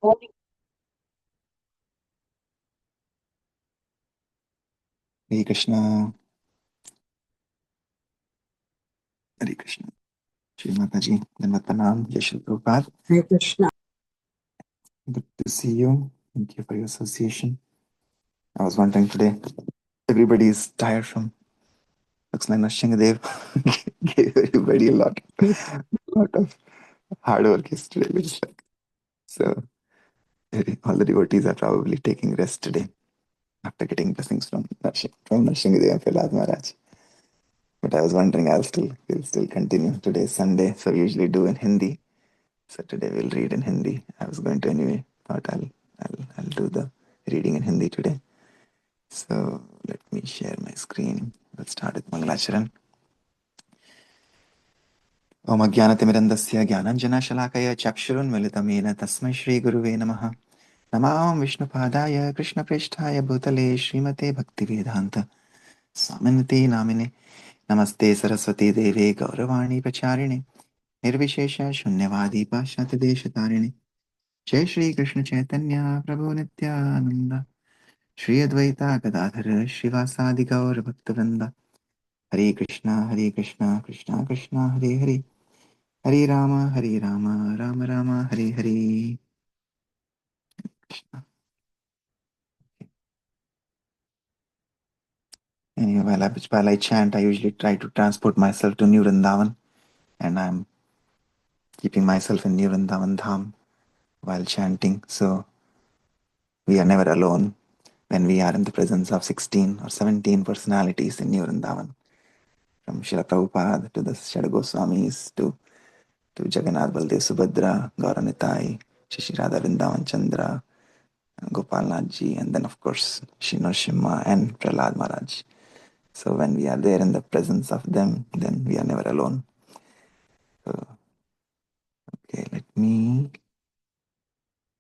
हरे कृष्णा। हरे कृष्णा। श्री माता जी, धन्यवाद, प्रणाम, जय Shri Prabhupada. Hare Krishna. Good to see you. Thank you for your association. I was wondering today, everybody is tired from, looks like Nrsimhadev gave everybody a lot of hard work yesterday. Looks like. So all the devotees are probably taking rest today after getting blessings from Nrsimhadev and Prahlad Maharaj. But I was wondering, we'll still continue. Today is Sunday, so we usually do in Hindi. So today we'll read in Hindi. I was going to anyway. Thought I'll do the reading in Hindi today. So let me share my screen. Let's start with Mangalacharan. Om Ajnanatimirandasya Jnananjana Chakshuruन्मिलितं येन तस्मै श्रीगुरुवे नमः। नमामि विष्णुपादाय कृष्णप्रेष्ठाय भूतले श्रीमते भक्तिवेदान्त स्वामिनिति नामिने। नमस्ते सरस्वती देवे गौरवाणी प्रचारिणे निर्विशेष शून्यवादी पाश्चात्यदेशतारिणे। जय श्री कृष्ण चैतन्य प्रभु नित्यानंद, श्री अद्वैता गदाधर श्रीवासादि गौर भक्तवृंद। हरे कृष्णा कृष्णा कृष्णा हरे हरे, हरे Ram Ram Ram Hare Hare. Anyway, while I chant, I usually try to transport myself to New Vrindavan, and I'm keeping myself in New Vrindavan Dham while chanting. So we are never alone when we are in the presence of 16 or 17 personalities in New Vrindavan. From Srila Prabhupada to the Shada Goswamis to Jagannath Baldev Subhadra, Gauranitai, Shishi Radha Vrindavan Chandra, Gopal Nath Ji, and then of course Shri Nrsimha and Prahlad Maharaj. So when we are there in the presence of them, then we are never alone. So, okay, let me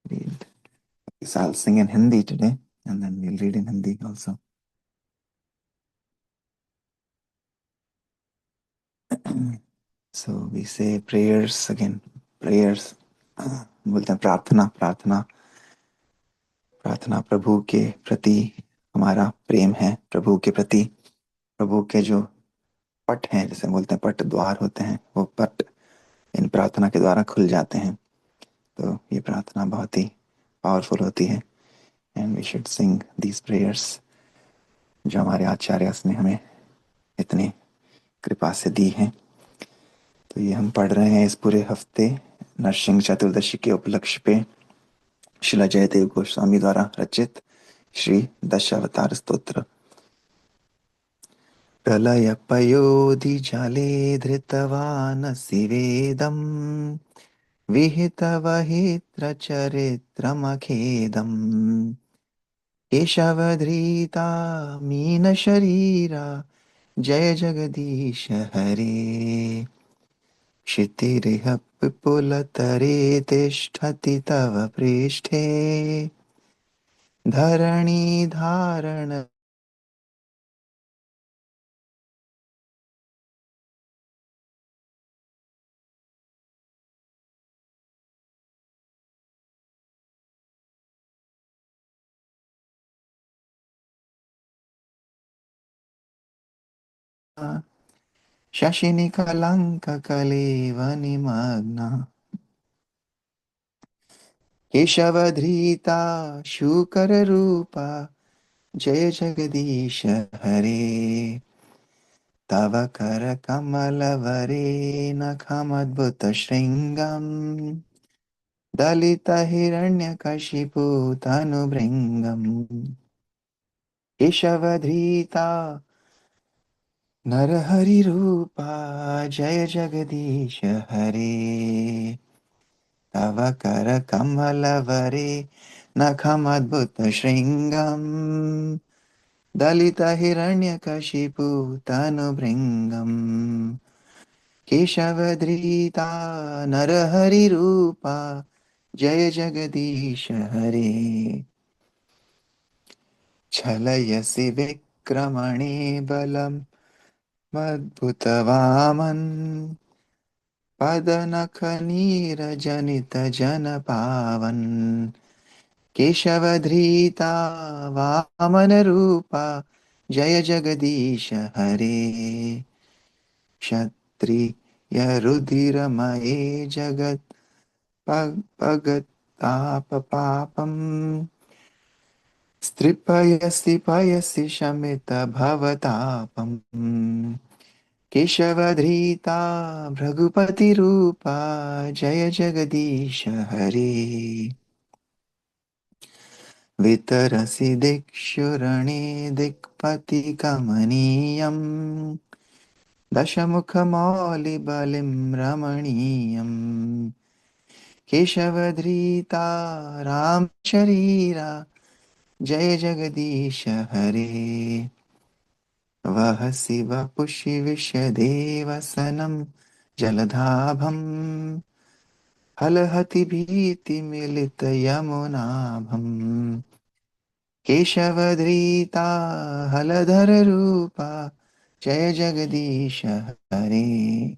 read. So I'll sing in Hindi today, and then we'll read in Hindi also. So we say prayers again. Prayers. बोलते हैं प्रार्थना प्रार्थना प्रार्थना प्रभु के प्रति हमारा प्रेम है। प्रभु के प्रति, प्रभु के जो पट हैं, जैसे बोलते हैं पट द्वार होते हैं, वो पट इन प्रार्थना के द्वारा खुल जाते हैं। तो ये प्रार्थना बहुत ही पावरफुल होती है, and we should sing these prayers जो हमारे आचार्य ने हमें इतनी कृपा से दी हैं। तो ये हम पढ़ रहे हैं इस पूरे हफ्ते नरसिंह चतुर्दशी के उपलक्ष्य पे शिला जयदेव गोस्वामी द्वारा रचित श्री दशावतार स्तोत्र। प्रलयपयोधिजाले धृतवानसि वेदम् विहितवहित्रचरित्रमखेदम् केशवधृता मीनशरीरा जय जगदीश हरे। क्षितिरिह विपुलतरे तिष्ठति तव पृष्ठे धरणी धारण शशिनिकलङ्ककलेवनिमग्ना केशवधृता शूकररूपा जय जगदीश हरे। तव करकमलवरेणखमद्भुतशृङ्गम् दलितहिरण्यकशिपुतनुभृङ्गम् केशवधृता नरहरिरूपा जय जगदीश हरे। तव करकमलवरे नखमद्भुतशृङ्गम् दलितहिरण्यकशिपुतनुभृङ्गम् केशवधृता नरहरिरूपा जय जगदीश हरे। छलयसि विक्रमणे बलम् मद्भुतवामन् पदनख नीरजनित जन पावन, केशवधृता वामन रूपा, जय जगदीश हरे। क्षत्रिय रुधिरमये जगत् भगताप पापम्, स्त्रिपयसि शमित भवतापम्। केशवधृता भृगुपतिरूपा, जय जगदीश हरे। वितरसि दिक्षुरणे दिक्पतिकमनीयम्, दशमुखमौलिबलिं रमणीयम्। केशवधृता रामशरीरा, जय जगदीश हरे। वहसि वपुषि विषदेवसनं जलधाभम्, हलहति भीतिमिलितयमुनाभम्। केशवधृता हलधररूपा, जय जगदीश हरे।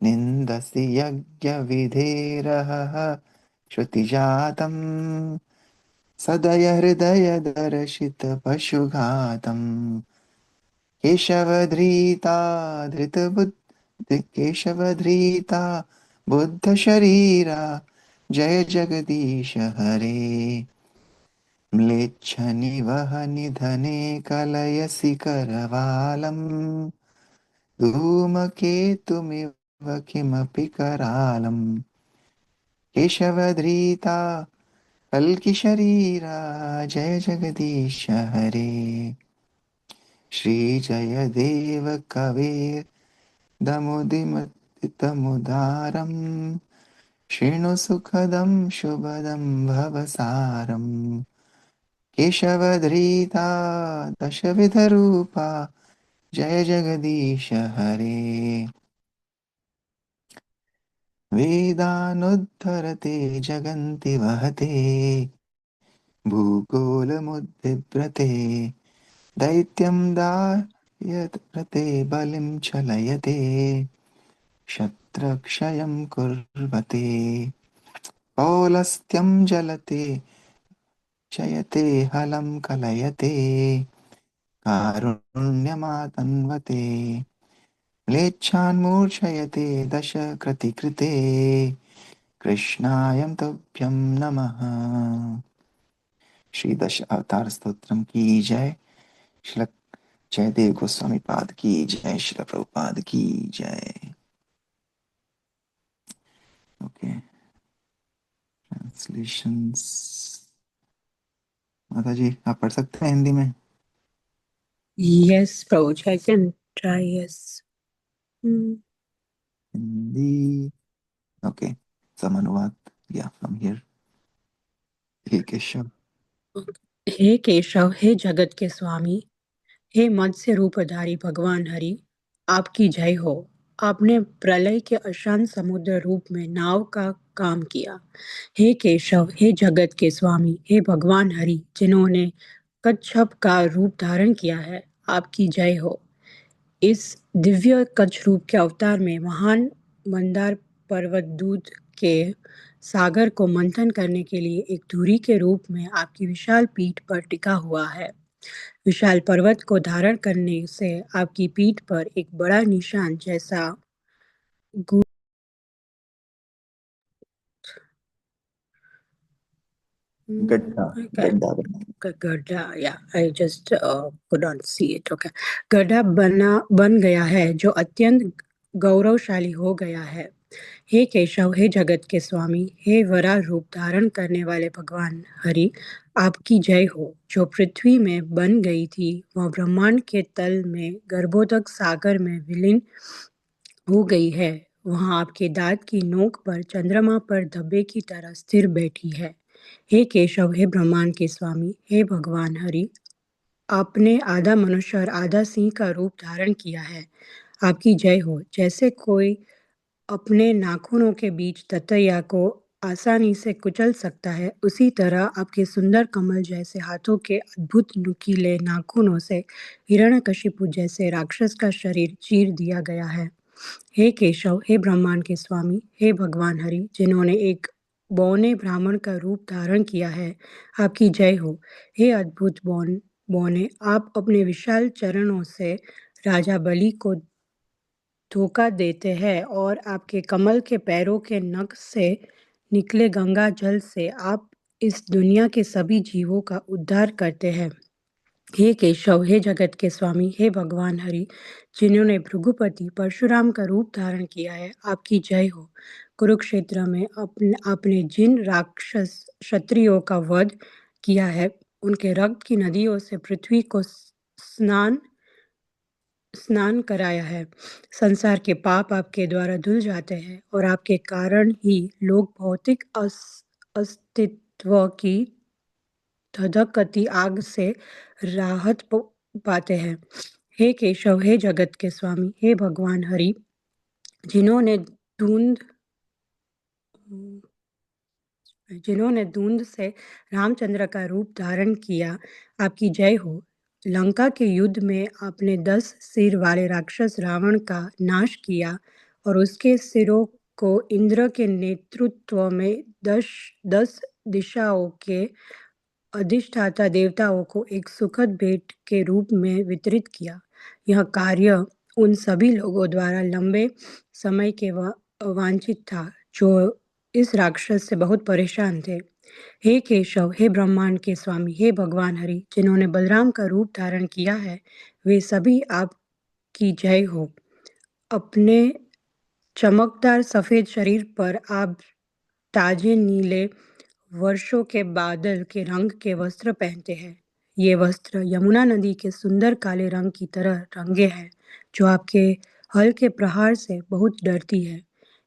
निन्दसि यज्ञविधेरहः श्रुतिजातम्, सदय हृदयदर्शितपशुघातम्। केशवधृता केशवधृता बुद्धशरीरा, जय जगदीश हरे। म्लेच्छनिवहनिधने कलयसि करवालम्, धूमकेतुमिव किमपि करालम्। केशवधृता कल्किशरीरा, जय जगदीश हरे। श्रीजयदेव कवेर्दमुदिमतितमुदारम्, शृणु सुखदं शुभदं भवसारम्। केशवधृता दशविधरूपा, जय जगदीश हरे। वेदानुद्धरते जगन्ति वहते, भूगोलमुद्बिभ्रते, दैत्यं दार्यते बलिं छलयते, क्षत्रक्षयं कुर्वते, पौलस्त्यं जलते, जयते हलं कलयते, कारुण्यमातन्वते, म्लेच्छान्मूर्छयते दश कृतिकृते। कृष्णाय तुभ्यं नमः। श्री दश अवतार स्तोत्रम की जय। श्री जयदेव गोस्वामी पाद की जय। श्री प्रभुपाद की जय। ओके, ट्रांसलेशंस माता जी आप पढ़ सकते हैं हिंदी में? Yes, Prabhuji, I can try, yes. Hindi, okay, some अनुवाद या फ्रॉम हियर। हे केशव, हे केशव, हे जगत के स्वामी, हे मत्स्य रूपधारी भगवान हरि, आपकी जय हो। आपने प्रलय के अशांत समुद्र रूप में नाव का काम किया। हे केशव, हे जगत के स्वामी, हे भगवान हरि, जिन्होंने कच्छप का रूप धारण किया है, आपकी जय हो। इस दिव्य कच्छ रूप के अवतार में महान मंदार पर्वत दूध के सागर को मंथन करने के लिए एक धुरी के रूप में आपकी विशाल पीठ पर टिका हुआ है। विशाल पर्वत को धारण करने से आपकी पीठ पर एक बड़ा निशान जैसा गड्ढा, गड्ढा बना। गड्ढा, या I just could not see it, okay. गड्ढा बन गया है जो अत्यंत गौरवशाली हो गया है। हे केशव, हे जगत के स्वामी, हे वराह रूप धारण करने वाले भगवान हरि, आपकी जय हो। जो पृथ्वी में बन गई थी वह ब्रह्मांड के तल में गर्भोदक सागर में विलीन हो गई है। वहां आपके दांत की नोक पर चंद्रमा पर धब्बे की तरह स्थिर बैठी है। हे केशव, हे ब्रह्मांड के स्वामी, हे भगवान हरि, आपने आधा मनुष्य और आधा सिंह का रूप धारण किया है। आपकी जय हो। जैसे कोई अपने नाखूनों के बीच ततैया को आसानी से कुचल सकता है, उसी तरह आपके सुंदर कमल जैसे हाथों के अद्भुत नुकीले नाखूनों से हिरण्यकशिपु जैसे राक्षस का शरीर चीर दिया गया है। हे केशव, हे ब्रह्मांड के स्वामी, हे भगवान हरि, जिन्होंने एक बौने ब्राह्मण का रूप धारण किया है, आपकी जय हो। हे अद्भुत बौने, आप अपने विशाल चरणों से राजा बलि को धोखा देते हैं और आपके कमल के पैरों के नख से निकले गंगा जल से आप इस दुनिया के सभी जीवों का उद्धार करते हैं। हे केशव, हे जगत के स्वामी, हे भगवान हरि, जिन्होंने भृगुपति परशुराम का रूप धारण किया है, आपकी जय हो। कुरुक्षेत्र में आपने जिन राक्षस क्षत्रियों का वध किया है, उनके रक्त की नदियों से पृथ्वी को स्नान कराया है। संसार के पाप आपके द्वारा धुल जाते हैं और आपके कारण ही लोग भौतिक अस्तित्व की धधकती आग से राहत पाते हैं। हे केशव, हे जगत के स्वामी, हे भगवान हरि, जिन्होंने धुंध जिन्होंने धुंध से रामचंद्र का रूप धारण किया, आपकी जय हो। लंका के युद्ध में आपने 10 सिर वाले राक्षस रावण का नाश किया और उसके सिरों को इंद्र के नेतृत्व में 10 दिशाओं के अधिष्ठाता देवताओं को एक सुखद भेंट के रूप में वितरित किया। यह कार्य उन सभी लोगों द्वारा लंबे समय के वांछित था जो इस राक्षस से बहुत परेशान थे। हे केशव, हे ब्रह्मांड के स्वामी, हे भगवान हरि, जिन्होंने बलराम का रूप धारण किया है, वे सभी आपकी जय हो। अपने चमकदार सफेद शरीर पर आप ताजे नीले वर्षों के बादल के रंग के वस्त्र पहनते हैं। ये वस्त्र यमुना नदी के सुंदर काले रंग की तरह रंगे हैं, जो आपके हल के प्रहार से बहुत डरती है।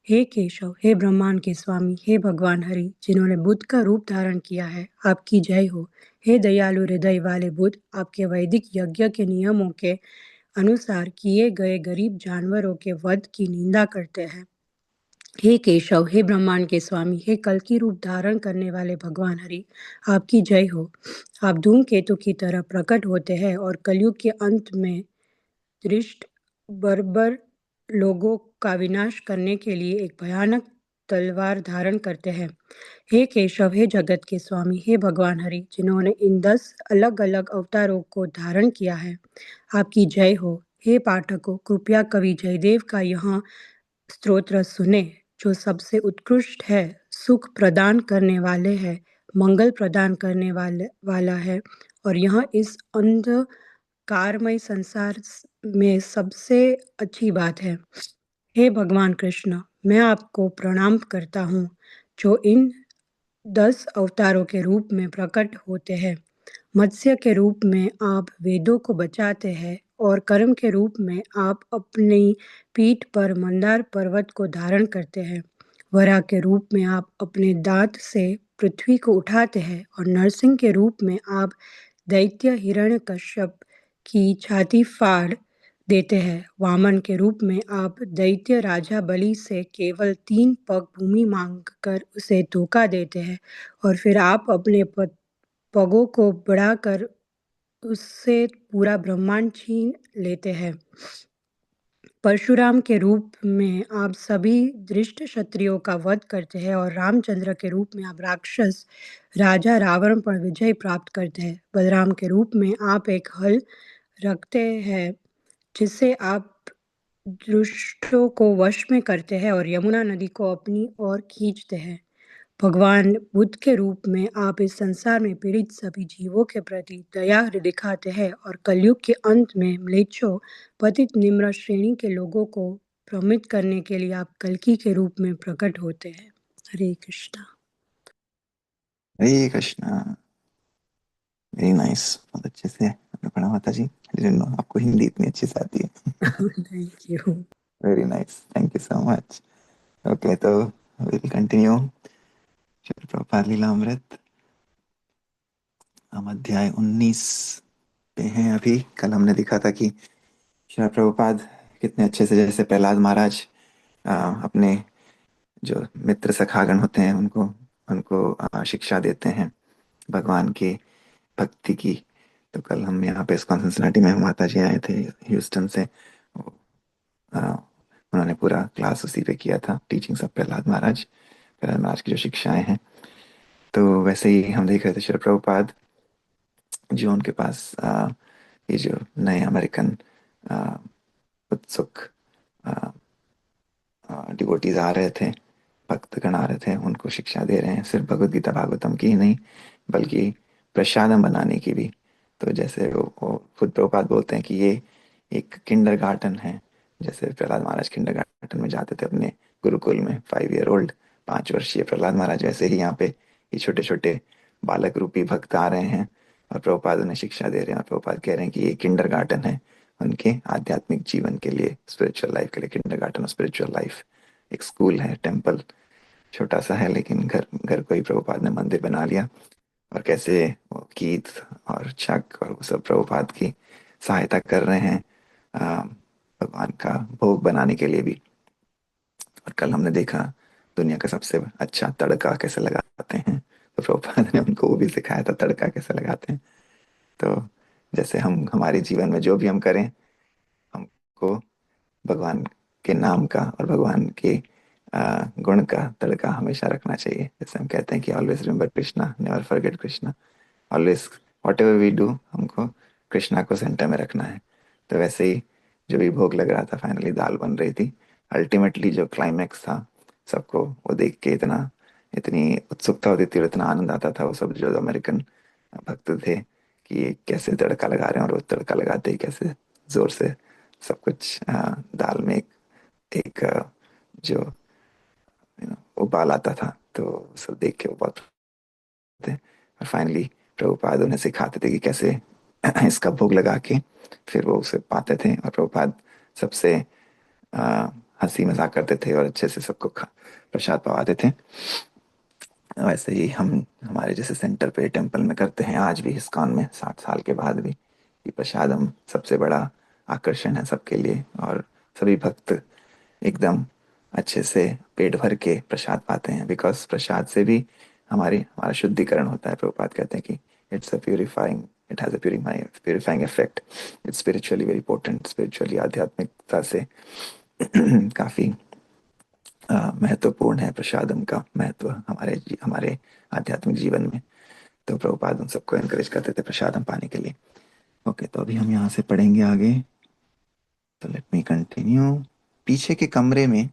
हे केशव, हे ब्रह्मांड के स्वामी, हे भगवान हरि, जिन्होंने बुद्ध का रूप धारण किया है, आपकी जय हो। हे दयालु हृदय वाले बुद्ध, आपके वैदिक यज्ञ के नियमों के अनुसार किए गए गरीब जानवरों के वध की निंदा करते हैं। हे केशव, हे ब्रह्मांड के स्वामी, हे कल की रूप धारण करने वाले भगवान हरि, आपकी जय हो। आप धूमकेतु की तरह प्रकट होते हैं और कलयुग के अंत में दृष्ट बर्बर लोगों का विनाश करने के लिए एक भयानक तलवार धारण करते हैं। हे केशव, हे जगत के स्वामी, हे भगवान हरि, जिन्होंने इन 10 अलग अलग अवतारों को धारण किया है, आपकी जय हो। हे पाठकों, कृपया कवि जयदेव का यह स्तोत्र सुने, जो सबसे उत्कृष्ट है, सुख प्रदान करने वाले है, मंगल प्रदान करने वाला है और यह इस अंधकारमय संसार में सबसे अच्छी बात है। हे भगवान कृष्ण, मैं आपको प्रणाम करता हूँ, जो इन 10 अवतारों के रूप में प्रकट होते हैं। मत्स्य के रूप में आप वेदों को बचाते हैं और कर्म के रूप में आप अपनी पीठ पर मंदार पर्वत को धारण करते हैं। वराह के रूप में आप अपने दांत से पृथ्वी को उठाते हैं और नरसिंह के रूप में आप दैत्य हिरण्यकश्यप की छाती फाड़ देते हैं। वामन के रूप में आप दैत्य राजा बलि से केवल 3 पग भूमि मांगकर उसे धोखा देते हैं और फिर आप अपने पगों को बढ़ाकर उससे पूरा ब्रह्मांड छीन लेते हैं। परशुराम के रूप में आप सभी दृष्ट क्षत्रियों का वध करते हैं और रामचंद्र के रूप में आप राक्षस राजा रावण पर विजय प्राप्त करते हैं। बलराम के रूप में आप एक हल रखते हैं जिससे आप दुष्टों को वश में करते हैं और यमुना नदी को अपनी ओर खींचते हैं। भगवान बुद्ध के रूप में आप इस संसार में पीड़ित सभी जीवों के प्रति दया दिखाते हैं और कलयुग के अंत में म्लेच्छों, पतित निम्न श्रेणी के लोगों को भ्रमित करने के लिए आप कल्कि के रूप में प्रकट होते हैं। हरे कृष्णा। हरे कृष्णा। वेरी नाइस, बहुत अच्छे से आपने पढ़ा माता जी। I didn't know आपको हिंदी इतनी अच्छी से आती है। Thank you. Very nice, thank you so much. Okay, तो विल कंटिन्यू श्री प्रभुपाद लीलामृत। हम अध्याय 19 पे हैं अभी। कल हमने देखा था कि श्री प्रभुपाद कितने अच्छे से, जैसे प्रहलाद महाराज अपने जो मित्र सखागण होते हैं उनको उनको शिक्षा देते हैं भगवान की भक्ति की। तो कल हम यहाँ पे सिंसिनाटी में माता जी आए थे ह्यूस्टन से। उन्होंने पूरा क्लास उसी पे किया था, टीचिंग्स ऑफ प्रहलाद महाराज की जो शिक्षाएं हैं। तो वैसे ही हम देख रहे थे श्री प्रभुपाद, जो उनके पास ये जो नए अमेरिकन उत्सुक डिवोटीज आ रहे थे, भक्तगण आ रहे थे, उनको शिक्षा दे रहे हैं, सिर्फ भगवत गीता भागवतम की ही नहीं बल्कि प्रसादम बनाने की भी। तो जैसे वो खुद प्रभुपाद बोलते हैं कि ये एक किंडरगार्टन है। जैसे प्रहलाद महाराज किंडरगार्टन में जाते थे अपने गुरुकुल में, 5 ईयर ओल्ड, 5 वर्षीय प्रहलाद महाराज, वैसे ही यहाँ पे ये छोटे छोटे बालक रूपी भक्त आ रहे हैं और प्रभुपाद उन्हें शिक्षा दे रहे हैं। और प्रभुपाद कह रहे हैं कि ये किंडरगार्टन है उनके आध्यात्मिक जीवन के लिए, स्पिरिचुअल लाइफ के लिए। किंडरगार्टन ऑफ स्पिरिचुअल लाइफ एक स्कूल है, टेम्पल छोटा सा है, लेकिन घर घर को ही प्रभुपाद ने मंदिर बना लिया। और कैसे वो कीथ और चक और वो सब प्रभुपाद की सहायता कर रहे हैं भगवान का भोग बनाने के लिए भी। और कल हमने देखा दुनिया का सबसे अच्छा तड़का कैसे लगाते हैं, तो प्रभुपाद ने उनको वो भी सिखाया था तड़का कैसे लगाते हैं। तो जैसे हम हमारे जीवन में जो भी हम करें, हमको भगवान के नाम का और भगवान के गुण का तड़का हमेशा रखना चाहिए। जैसे हम कहते हैं कि always remember Krishna, never forget Krishna, always what ever we, हमको कृष्णा को सेंटर में रखना है। तो वैसे ही जो भी भोग लग रहा था, फाइनली दाल बन रही थी, अल्टीमेटली जो क्लाइमैक्स था, सबको वो देख के इतना इतनी उत्सुकता होती थी और इतना आनंद आता था, वो सब जो अमेरिकन भक्त थे कि ये कैसे तड़का लगा रहे हैं, और वो तड़का लगाते ही कैसे जोर से सब कुछ दाल में एक जो उबाल आता था। तो सब देख के वो बहुत थे। और फाइनली प्रभुपाद उन्हें सिखाते थे कि कैसे इसका भोग लगा के फिर वो उसे पाते थे। और प्रभुपाद सबसे अ, हंसी मजाक करते थे और अच्छे से सबको प्रसाद पवाते थे। वैसे ही हम हमारे जैसे सेंटर पे टेम्पल में करते हैं आज भी, इस्कॉन में 60 साल के बाद भी, कि प्रसाद हम सबसे बड़ा आकर्षण है सबके लिए। और सभी भक्त एकदम अच्छे से पेट भर के प्रसाद पाते हैं, बिकॉज प्रसाद से भी हमारा शुद्धिकरण होता है। प्रभुपाद कहते हैं कि it's a purifying, it has a purifying effect, it's spiritually very important, spiritually आध्यात्मिकता से काफी महत्वपूर्ण है प्रसादम का महत्व हमारे आध्यात्मिक जीवन में। तो प्रभुपाद उन सबको एनकरेज करते थे प्रसादम पाने के लिए। ओके, तो अभी हम यहाँ से पढ़ेंगे आगे। तो लेट मी कंटिन्यू। पीछे के कमरे में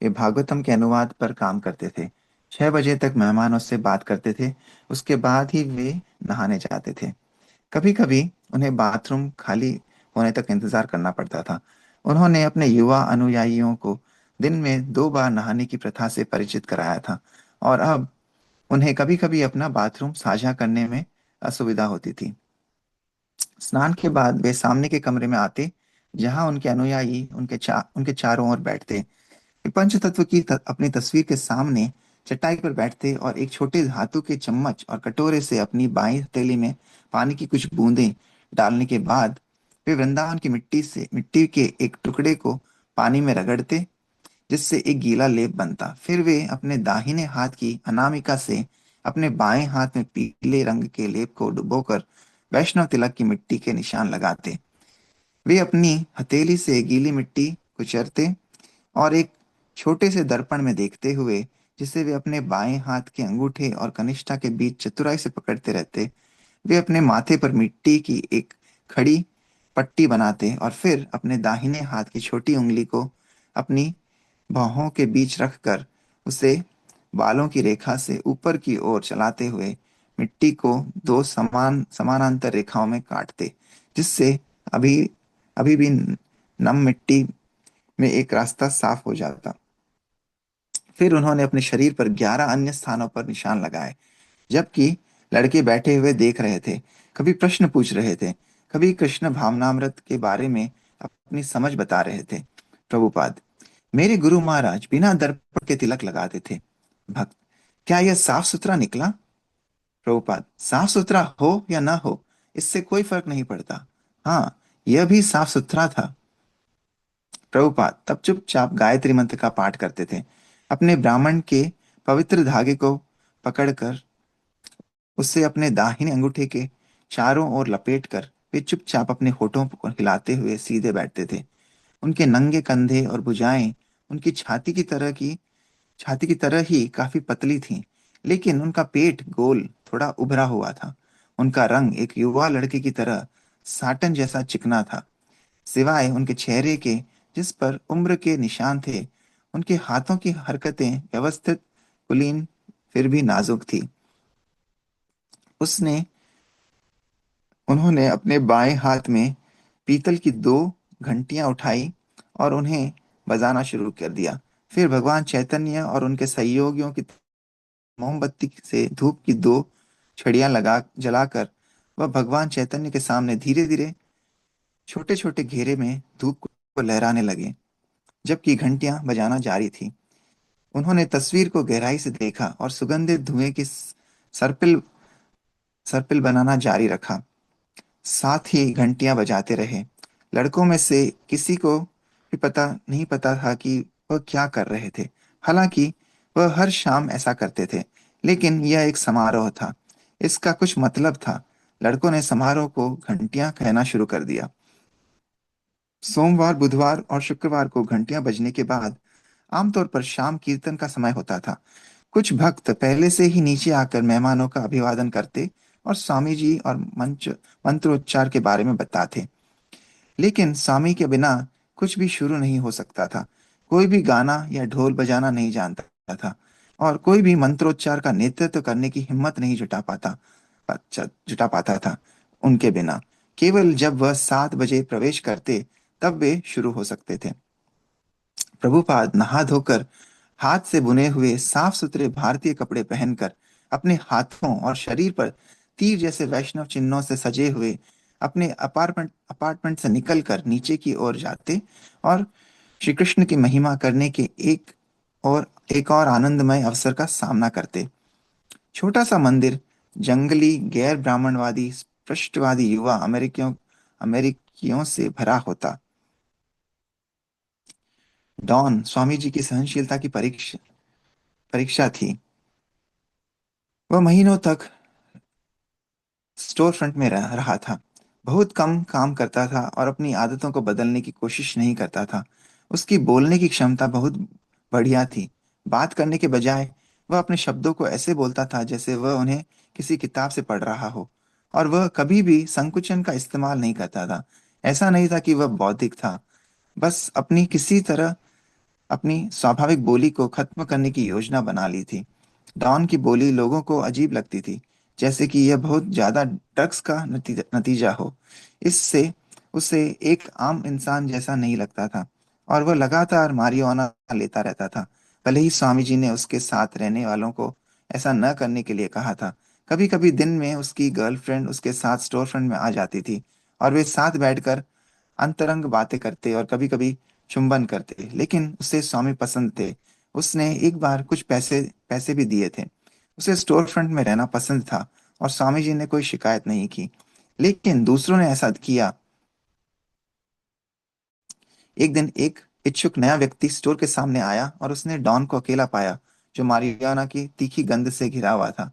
वे भागवतम के अनुवाद पर काम करते थे। 6 बजे तक मेहमान उससे बात करते थे, उसके बाद ही वे नहाने जाते थे। कभी कभी उन्हें बाथरूम खाली होने तक इंतजार करना पड़ता था। उन्होंने अपने युवा अनुयायियों को दिन में 2 बार नहाने की प्रथा से परिचित कराया था, और अब उन्हें कभी कभी अपना बाथरूम साझा करने में असुविधा होती थी। स्नान के बाद वे सामने के कमरे में आते, जहां उनके अनुयायी उनके चारों ओर बैठते। पंच तत्व की अपनी तस्वीर के सामने चटाई पर बैठते और एक छोटे धातु के चम्मच और कटोरे से अपनी बाईं हथेली में पानी की कुछ बूंदें डालने के बाद वे वृंदावन की मिट्टी के एक टुकड़े को पानी में रगड़ते, जिससे एक गीला लेप बनता। फिर वे अपने दाहिने हाथ की अनामिका से अपने बाएं हाथ में पीले रंग के लेप को डुबोकर वैष्णव तिलक की मिट्टी के निशान लगाते। वे अपनी हथेली से गीली मिट्टी कुचरते और एक छोटे से दर्पण में देखते हुए, जिसे वे अपने बाएं हाथ के अंगूठे और कनिष्ठा के बीच चतुराई से पकड़ते रहते, वे अपने माथे पर मिट्टी की एक खड़ी पट्टी बनाते और फिर अपने दाहिने हाथ की छोटी उंगली को अपनी बाहों के बीच रखकर उसे बालों की रेखा से ऊपर की ओर चलाते हुए मिट्टी को दो समानांतर रेखाओं में काटते, जिससे अभी अभी भी नम मिट्टी में एक रास्ता साफ हो जाता। फिर उन्होंने अपने शरीर पर 11 अन्य स्थानों पर निशान लगाए, जबकि लड़के बैठे हुए देख रहे थे, कभी प्रश्न पूछ रहे थे, कभी कृष्ण भावनामृत के बारे में अपनी समझ बता रहे थे। प्रभुपाद: मेरे गुरु महाराज बिना दर्पण के तिलक लगाते थे। भक्त: क्या यह साफ सुथरा निकला? प्रभुपाद: साफ सुथरा हो या ना हो, इससे कोई फर्क नहीं पड़ता। हाँ, यह भी साफ सुथरा था। प्रभुपाद तब चुपचाप गायत्री मंत्र का पाठ करते थे, अपने ब्राह्मण के पवित्र धागे को पकड़कर उसे अपने दाहिने अंगूठे के चारों ओर लपेटकर वे चुपचाप अपने होठों को हिलाते हुए सीधे बैठते थे। उनके नंगे कंधे और भुजाएं उनकी छाती की तरह ही काफी पतली थीं, लेकिन उनका पेट गोल, थोड़ा उभरा हुआ था। उनका रंग एक युवा लड़के की तरह साटन जैसा चिकना था, सिवाय उनके चेहरे के, जिस पर उम्र के निशान थे। उनके हाथों की हरकतें व्यवस्थित, कुलीन, फिर भी नाजुक थी। उसने उन्होंने अपने बाएं हाथ में पीतल की दो घंटियां उठाई और उन्हें बजाना शुरू कर दिया। फिर भगवान चैतन्य और उनके सहयोगियों की मोमबत्ती से धूप की दो छड़ियां लगा जलाकर वह भगवान चैतन्य के सामने धीरे धीरे छोटे छोटे घेरे में धूप को लहराने लगे, जबकि घंटियां बजाना जारी थी। उन्होंने तस्वीर को गहराई से देखा और सुगंधित धुएं की सर्पिल सर्पिल बनाना जारी रखा। साथ ही घंटियां बजाते रहे। लड़कों में से किसी को भी पता था कि वह क्या कर रहे थे। हालांकि वह हर शाम ऐसा करते थे, लेकिन यह एक समारोह था। इसका कुछ मतलब था। लड़कों ने समारोह को घंटियां कहना शुरू कर दिया। सोमवार, बुधवार और शुक्रवार को घंटियां बजने के बाद आमतौर पर शाम कीर्तन का समय होता था। कुछ भक्त पहले से ही नीचे आकर मेहमानों का अभिवादन करते और स्वामी जी और मंत्रोच्चार के बारे में बताते। लेकिन स्वामी के बिना कुछ भी शुरू नहीं हो सकता था। कोई भी गाना या ढोल बजाना नहीं जानता था, और कोई भी मंत्रोच्चार का नेतृत्व करने की हिम्मत नहीं जुटा पाता था उनके बिना। केवल जब वह 7 बजे प्रवेश करते, तब वे शुरू हो सकते थे। प्रभुपाद नहा धोकर, हाथ से बुने हुए साफ सुथरे भारतीय कपड़े पहनकर, अपने हाथों और शरीर पर तीर जैसे वैष्णव चिन्हों से सजे हुए अपने अपार्टमेंट से निकलकर नीचे की ओर जाते और श्री कृष्ण की महिमा करने के और एक और आनंदमय अवसर का सामना करते। छोटा सा मंदिर जंगली, गैर ब्राह्मणवादी, स्पष्टवादी युवा अमेरिकियों से भरा होता। डॉन स्वामी जी की सहनशीलता की परीक्षा थी। वह महीनों तक स्टोर फ्रंट में रहा था। बहुत कम काम करता था और अपनी आदतों को बदलने की कोशिश नहीं करता था। उसकी बोलने की क्षमता बहुत बढ़िया थी। बात करने के बजाय वह अपने शब्दों को ऐसे बोलता था जैसे वह उन्हें किसी किताब से पढ़ रहा हो, और वह कभी भी संकुचन का इस्तेमाल नहीं करता था। ऐसा नहीं था कि वह बौद्धिक था, बस किसी तरह अपनी स्वाभाविक बोली को खत्म करने की योजना बना ली थी। डॉन की बोली लोगों को अजीब लगती थी, जैसे कि यह बहुत ज्यादा ड्रग्स का नतीजा हो। इससे उसे एक आम इंसान जैसा नहीं लगता था, और वह लगातार मारिजुआना लेता रहता था। भले ही स्वामी जी ने उसके साथ रहने वालों को ऐसा न करने के लिए कहा था। कभी कभी दिन में उसकी गर्लफ्रेंड उसके साथ स्टोर फ्रंट में आ जाती थी, और वे साथ बैठकर अंतरंग बातें करते और कभी कभी चुंबन करते, लेकिन उसे स्वामी पसंद थे। उसने एक बार कुछ पैसे पैसे भी दिए थे। उसे स्टोर फ्रंट में रहना पसंद था, और स्वामी जी ने कोई शिकायत नहीं की। लेकिन दूसरों ने ऐसा किया। एक दिन एक इच्छुक नया व्यक्ति स्टोर के सामने आया और उसने डॉन को अकेला पाया, जो मारियाना की तीखी गंध से घिरा हुआ था।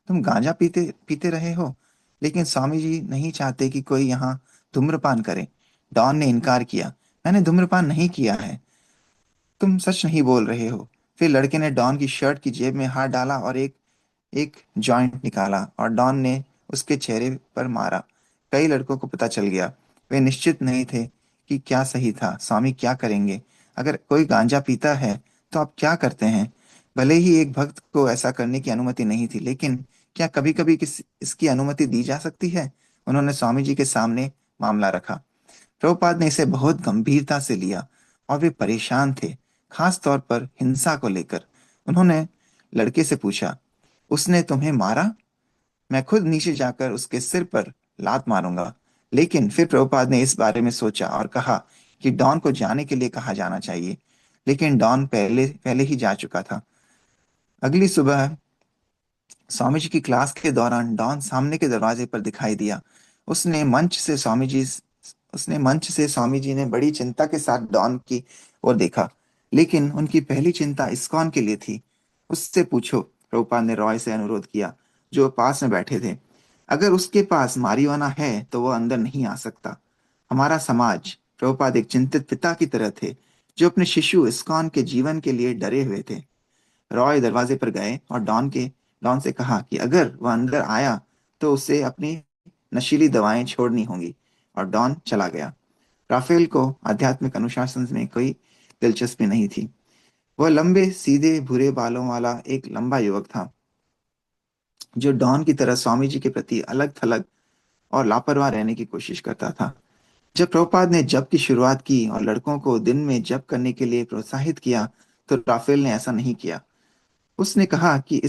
तुम गांजा पीते पीते रहे हो, लेकिन स्वामी जी नहीं चाहते कि कोई यहाँ धूम्रपान करे। डॉन ने इनकार किया। मैंने धूम्रपान नहीं किया है। तुम सच नहीं बोल रहे हो। फिर लड़के ने डॉन की शर्ट की जेब में हाथ डाला और एक एक जॉइंट निकाला, और डॉन ने उसके चेहरे पर मारा। कई लड़कों को पता चल गया। वे निश्चित नहीं थे कि क्या सही था। स्वामी क्या करेंगे? अगर कोई गांजा पीता है तो आप क्या करते हैं? भले ही एक भक्त को ऐसा करने की अनुमति नहीं थी, लेकिन क्या कभी कभी इसकी अनुमति दी जा सकती है? उन्होंने स्वामी जी के सामने मामला रखा। प्रभुपाद ने इसे बहुत गंभीरता से लिया, और वे परेशान थे, खास तौर पर हिंसा को लेकर। उन्होंने लड़के से पूछा, उसने तुम्हें मारा? मैं खुद नीचे जाकर उसके सिर पर लात मारूंगा। लेकिन फिर प्रभुपाद ने इस बारे में सोचा और कहा कि डॉन को जाने के लिए कहा जाना चाहिए। लेकिन डॉन पहले पहले ही जा चुका था। अगली सुबह स्वामी जी की क्लास के दौरान डॉन सामने के दरवाजे पर दिखाई दिया। उसने मंच से स्वामी जी उसने मंच से स्वामी जी ने बड़ी चिंता के साथ डॉन की ओर देखा। लेकिन उनकी पहली चिंता इस्कॉन के लिए थी। उससे पूछो, प्रभुपाद ने रॉय से अनुरोध किया, जो पास में बैठे थे। अगर उसके पास मारिजुआना है तो वह अंदर नहीं आ सकता। हमारा समाज प्रभुपाद एक चिंतित पिता की तरह थे जो अपने शिशु इस्कॉन के जीवन के लिए डरे हुए थे। रॉय दरवाजे पर गए और डॉन से कहा कि अगर वह अंदर आया तो उसे अपनी नशीली दवाएं छोड़नी होंगी, और डॉन चला गया। राफेल को आध्यात्मिक अनुशासन में कोई दिलचस्पी नहीं थी। वह लंबे सीधे भूरे बालों वाला एक लंबा युवक था जो डॉन की तरह स्वामी जी के प्रति अलग थलग और लापरवाह रहने की कोशिश करता था। जब प्रभुपाद ने जप की शुरुआत की और लड़कों को दिन में जप करने के लिए प्रोत्साहित किया, तो राफेल ने ऐसा नहीं किया। उसने कहा कि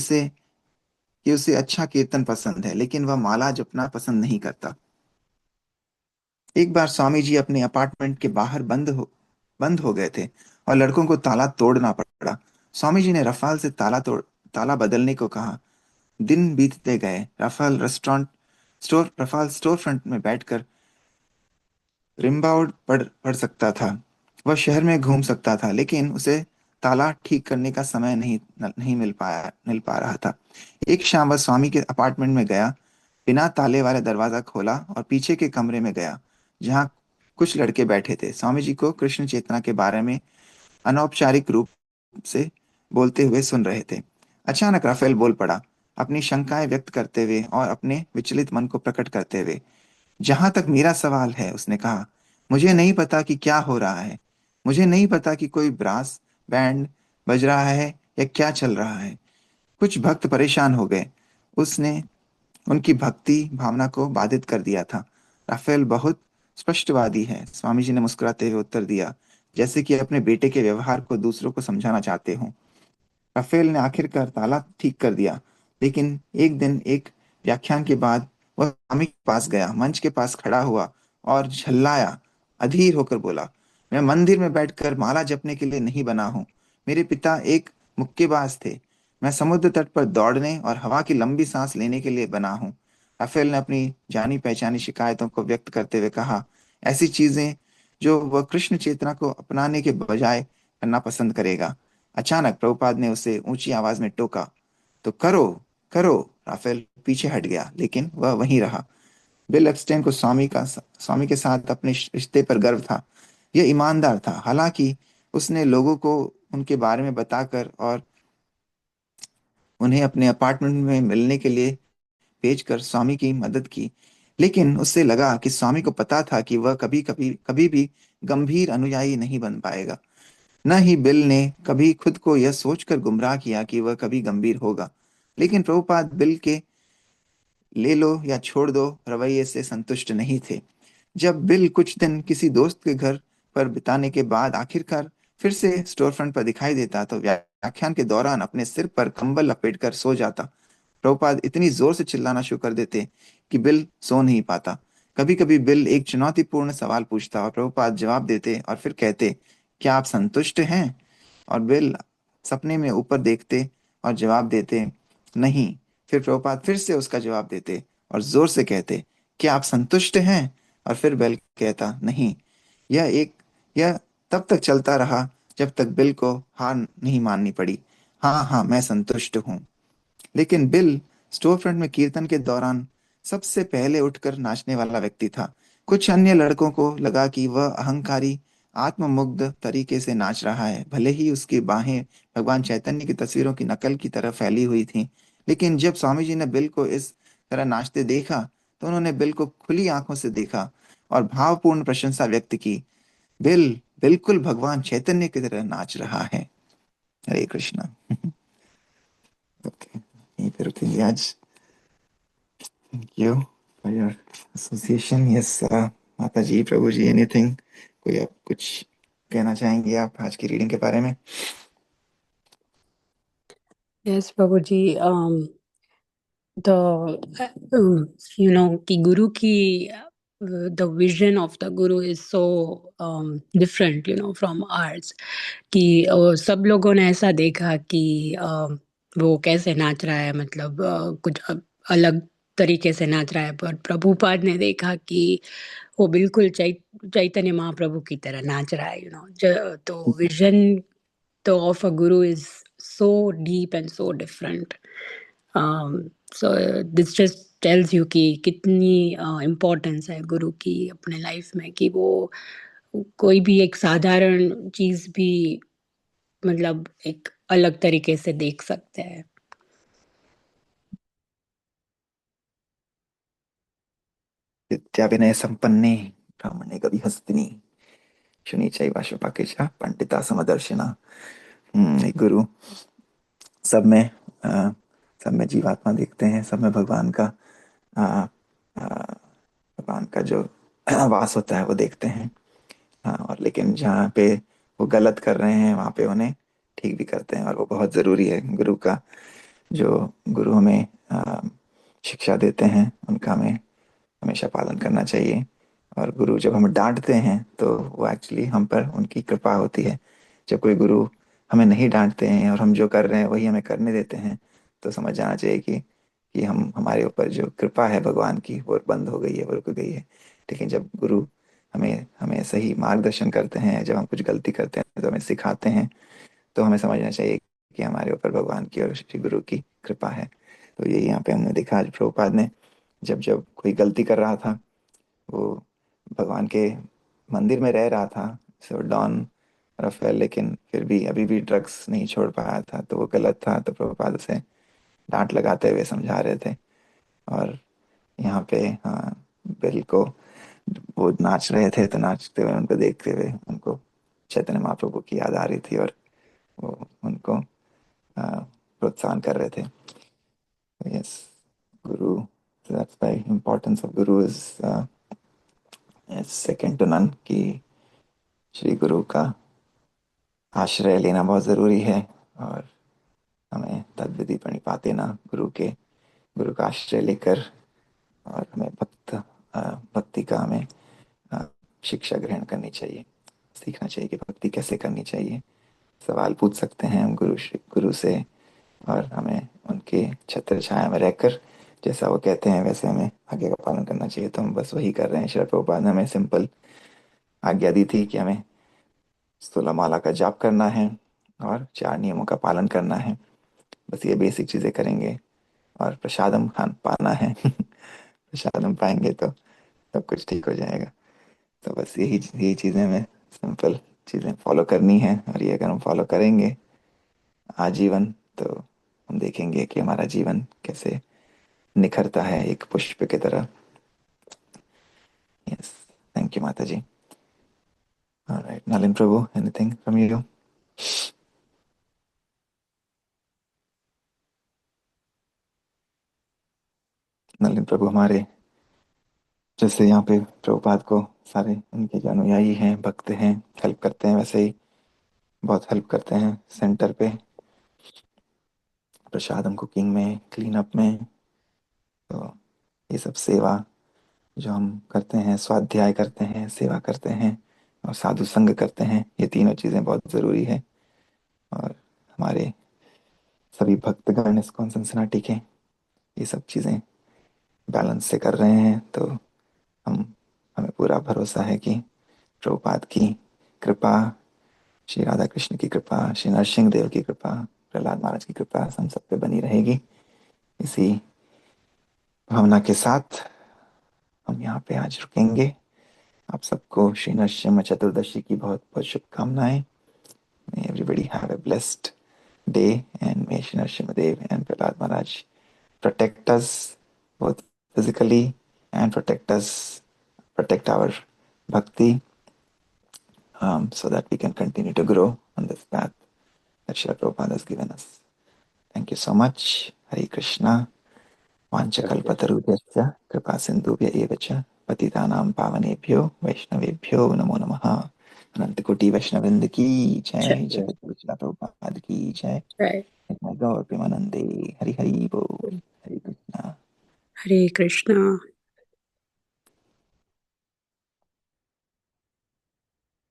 उसे अच्छा कीर्तन पसंद है, लेकिन वह माला जपना पसंद नहीं करता। एक बार स्वामी जी अपने अपार्टमेंट के बाहर बंद हो गए थे और लड़कों को ताला तोड़ना पड़ा। स्वामी जी ने रफाल से ताला बदलने को कहा। दिन बीतते गए। रफाल स्टोर फ्रंट में बैठकर रिम्बाउड पढ़ सकता था। वह शहर में घूम सकता था, लेकिन उसे ताला ठीक करने का समय नहीं मिल पा रहा था। एक शाम वह स्वामी के अपार्टमेंट में गया, बिना ताले वाले दरवाजा खोला और पीछे के कमरे में गया जहाँ कुछ लड़के बैठे थे, स्वामी जी को कृष्ण चेतना के बारे में अनौपचारिक रूप से बोलते हुए सुन रहे थे। अचानक राफेल बोल पड़ा, अपनी शंकाएं व्यक्त करते हुए और अपने विचलित मन को प्रकट करते हुए। जहां तक मेरा सवाल है, उसने कहा, मुझे नहीं पता कि क्या हो रहा है। मुझे नहीं पता कि कोई ब्रास बैंड बज रहा है या क्या चल रहा है। कुछ भक्त परेशान हो गए। उसने उनकी भक्ति भावना को बाधित कर दिया था। राफेल बहुत स्पष्टवादी है, स्वामी जी ने मुस्कुराते हुए उत्तर दिया, जैसे कि अपने बेटे के व्यवहार को दूसरों को समझाना चाहते हो। राफेल ने आखिरकार ताला ठीक कर दिया, लेकिन एक दिन एक व्याख्यान के बाद वह स्वामी के पास गया, मंच के पास खड़ा हुआ और झल्लाया, अधीर होकर बोला, मैं मंदिर में बैठकर माला जपने के लिए नहीं बना हूँ। मेरे पिता एक मुक्केबाज थे। मैं समुद्र तट पर दौड़ने और हवा की लंबी सांस लेने के लिए बना हूँ। राफेल ने अपनी जानी पहचानी शिकायतों को व्यक्त करते हुए कहा, ऐसी चीजें जो वह कृष्ण चेतना को अपनाने के बजाय करना पसंद करेगा। अचानक प्रभुपाद ने उसे ऊंची आवाज में टोका, तो करो करो। राफेल पीछे हट गया, लेकिन वह वहीं रहा। बिल एप्स्टेन को स्वामी के साथ अपने रिश्ते पर गर्व था। यह ईमानदार था। हालांकि उसने लोगों को उनके बारे में बताकर और उन्हें अपने अपार्टमेंट में मिलने के लिए भेजकर स्वामी की मदद की, लेकिन उससे लगा कि स्वामी को पता था कि वह कभी भी गंभीर अनुयायी नहीं बन पाएगा। न ही बिल ने कभी खुद को यह सोचकर गुमराह किया कि वह कभी गंभीर होगा। लेकिन प्रभुपाद बिल के ले लो या छोड़ दो रवैये से संतुष्ट नहीं थे। जब बिल कुछ दिन किसी दोस्त के घर पर बिताने के बाद आखिरकार फिर से स्टोर फ्रंट पर दिखाई देता, तो व्याख्यान के दौरान अपने सिर पर कंबल लपेटकर सो जाता। प्रभुपाद इतनी जोर से चिल्लाना शुरू कर देते कि बिल सो नहीं पाता। कभी कभी बिल एक चुनौतीपूर्ण सवाल पूछता और प्रभुपाद जवाब देते और फिर कहते, क्या आप संतुष्ट हैं? और बिल सपने में ऊपर देखते और जवाब देते, नहीं। फिर प्रभुपाद फिर से उसका जवाब देते और जोर से कहते, क्या आप संतुष्ट हैं? और फिर बिल कहता, नहीं। यह एक यह तब तक चलता रहा जब तक बिल को हार नहीं माननी पड़ी। हाँ हाँ, मैं संतुष्ट हूँ। लेकिन बिल स्टोर फ्रंट में कीर्तन के दौरान सबसे पहले उठकर नाचने वाला व्यक्ति था। कुछ अन्य लड़कों को लगा कि वह अहंकारी आत्ममुग्ध तरीके से नाच रहा है, भले ही उसकी बाहें भगवान चैतन्य की तस्वीरों की नकल की तरह फैली हुई थीं। लेकिन जब स्वामी जी ने बिल को इस तरह नाचते देखा, तो उन्होंने बिल को खुली आंखों से देखा और भावपूर्ण प्रशंसा व्यक्त की। बिल बिल्कुल भगवान चैतन्य की तरह नाच रहा है। हरे कृष्णा। ओके, यहीं पे रुकेंगे आज। Thank you for your association. Yes, माता जी, प्रभु जी, एनीथिंग, कोई आप कुछ कहना चाहेंगे आप आज की रीडिंग के बारे में? Yes, Prabhuji. The Guru ki the vision of the Guru is so different, from ours. कि सब लोगों ने ऐसा देखा कि वो कैसे नाच रहा है, मतलब कुछ अलग तरीके से नाच रहा है, पर प्रभुपाद ने देखा कि वो बिल्कुल चैतन्य महाप्रभु की तरह नाच रहा है, तो विजन तो of a Guru is so deep and so different. So this just tells you कि कितनी इम्पोर्टेंस है गुरु की अपने लाइफ में, कि वो कोई भी एक साधारण चीज भी मतलब एक अलग तरीके से देख सकते हैं। विद्याविनय संपन्ने ब्राह्मणे कवि हस्तिनी शुनि चैव शुपाकेशः पंडिता समदर्शिना। एक गुरु सब में अ, सब में जीवात्मा देखते हैं, सब में भगवान का अ, भगवान का जो वास होता है वो देखते हैं। हाँ, और लेकिन जहाँ पे वो गलत कर रहे हैं वहाँ पे उन्हें ठीक भी करते हैं, और वो बहुत ज़रूरी है गुरु का। जो गुरु हमें शिक्षा देते हैं उनका हमें हमेशा पालन करना चाहिए। और गुरु जब हमें डांटते हैं तो वो एक्चुअली हम पर उनकी कृपा होती है। जब कोई गुरु हमें नहीं डांटते हैं और हम जो कर रहे हैं वही हमें करने देते हैं, तो समझ जाना चाहिए कि हम हमारे ऊपर जो कृपा है भगवान की वो बंद हो गई है, वो रुक गई है। लेकिन जब गुरु हमें हमें सही मार्गदर्शन करते हैं, जब हम कुछ गलती करते हैं तो हमें सिखाते हैं, तो हमें समझना चाहिए कि हमारे ऊपर भगवान की और श्री गुरु की कृपा है। तो यही यहाँ पे हमने देखा आज प्रभुपाद ने जब जब कोई गलती कर रहा था, वो भगवान के मंदिर में रह रहा था, सो डॉन राफेल, लेकिन फिर भी अभी भी ड्रग्स नहीं छोड़ पाया था, तो वो गलत था। तो प्रभुपाद उसे डांट लगाते हुए समझा रहे थे। और यहाँ पे हाँ, बिल को वो नाच रहे थे, तो नाचते हुए उनको देखते हुए उनको चैतन्य महाप्रभु की याद आ रही थी, और वो उनको प्रोत्साहन कर रहे थे। Yes, Guru, that's why importance of Guru is second to none, कि श्री गुरु का आश्रय लेना बहुत ज़रूरी है। और हमें तद्विधि प्रणिपातेन गुरु का आश्रय लेकर, और हमें भक्ति का हमें अ, शिक्षा ग्रहण करनी चाहिए, सीखना चाहिए कि भक्ति कैसे करनी चाहिए। सवाल पूछ सकते हैं हम गुरु से, और हमें उनके छत्र छाया में रहकर जैसा वो कहते हैं वैसे हमें आज्ञा का पालन करना चाहिए। तो हम बस वही कर रहे हैं। श्रील प्रभुपाद ने हमें सिंपल आज्ञा दी थी कि हमें 16 माला का जाप करना है और 4 नियमों का पालन करना है। बस ये बेसिक चीज़ें करेंगे, और प्रसादम खान पाना है प्रसादम पाएंगे तो सब कुछ ठीक हो जाएगा। तो बस यही चीज़ें हमें सिंपल चीज़ें फॉलो करनी है, और ये अगर हम फॉलो करेंगे आजीवन, तो हम देखेंगे कि हमारा जीवन कैसे निखरता है एक पुष्प की तरह। यस, थैंक यू माता जी। Alright, Nalin Prabhu, anything from you? Nalin Prabhu हमारे जैसे यहाँ पे प्रभुपाद को सारे उनके जो अनुयायी हैं, भक्त हैं, हेल्प करते हैं, वैसे ही बहुत हेल्प करते हैं सेंटर पे, प्रसादम कुकिंग में, क्लीन अप में। तो ये सब सेवा जो हम करते हैं, स्वाध्याय करते हैं, सेवा करते हैं, और साधु संग करते हैं, ये तीनों चीज़ें बहुत ज़रूरी है। और हमारे सभी भक्तगण इस्कॉन सिंसिनाटी के ये सब चीज़ें बैलेंस से कर रहे हैं। तो हम हमें पूरा भरोसा है कि प्रभुपाद की कृपा, श्री राधा कृष्ण की कृपा, श्री नरसिंह देव की कृपा, प्रहलाद महाराज की कृपा हम सब पे बनी रहेगी। इसी भावना के साथ हम यहाँ पे आज रुकेंगे। आप सबको श्री नरसिम्हा चतुर्दशी की बहुत बहुत शुभकामनाएं। May everybody have a blessed day, and may Shri Nrsimhadev and Prahlad Maharaj protect us both physically, and protect our bhakti, so that we can continue to grow on this path that Srila Prabhupada has given us. Thank you so much. Hare Krishna. वाञ्छकल्पतरुभ्यश्च कृपा सिन्धुभ्य एव च पतितानां पावनेभ्यो वैष्णवेभ्यो नमो नमः। अनंत कोटि वैष्णवृंद की जय जय, जय कृष्ण प्रभुपाद की जय। जय। गौर प्रेमानंदे। हरि हरि बोल। हरे कृष्णा। हरे कृष्णा।